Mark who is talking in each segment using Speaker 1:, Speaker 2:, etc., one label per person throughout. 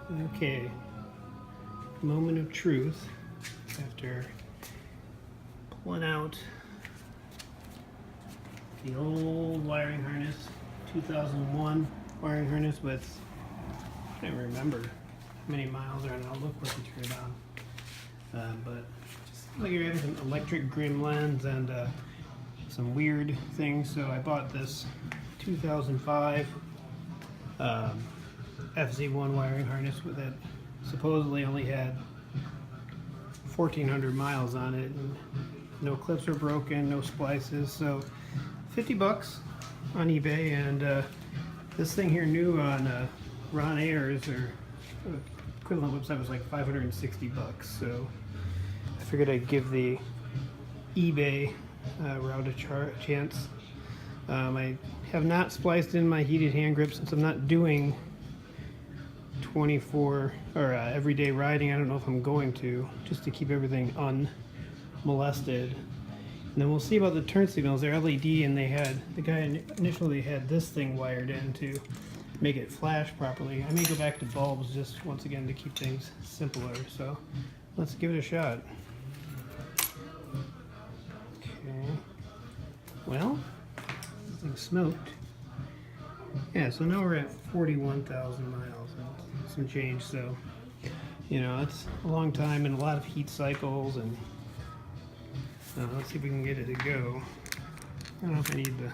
Speaker 1: Okay, moment of truth after pulling out the old wiring harness, 2001 wiring harness with, I can't remember how many miles are on it. I'll look once you turn it on. But just like you're having some electric Gremlins and some weird things. So I bought this 2005 FZ1 wiring harness with it. Supposedly only had 1,400 miles on it, and no clips were broken, no splices. So 50 bucks on eBay, and this thing here new on Ron Ayers or equivalent website was like 560 bucks. So I figured I'd give the eBay route a chance. I have not spliced in my heated hand grip since I'm not doing 24 or everyday riding. I don't know if I'm going to, just to keep everything unmolested. And then we'll see about the turn signals. They're LED, and the guy initially had this thing wired in to make it flash properly. I may go back to bulbs just once again to keep things simpler. So let's give it a shot. Okay. Well, this thing smoked. Yeah, so now we're at 41,000 miles and some change. So, you know, it's a long time and a lot of heat cycles. And let's see if we can get it to go. I don't know if I need the...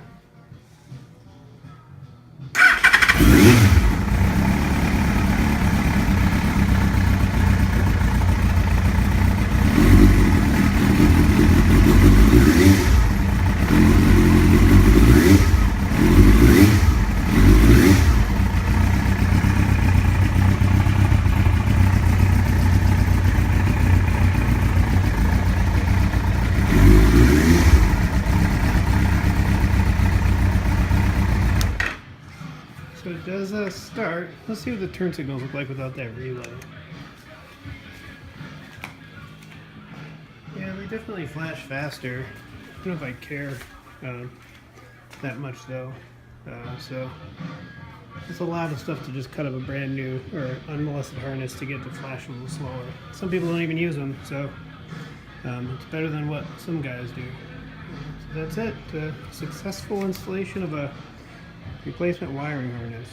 Speaker 1: So it does start. Let's see what the turn signals look like without that relay. Yeah, they definitely flash faster. I don't know if I care that much though. So it's a lot of stuff to just cut up a brand new or unmolested harness to get to flash a little slower. Some people don't even use them, so it's better than what some guys do. So that's it. Successful installation of a replacement wiring harness.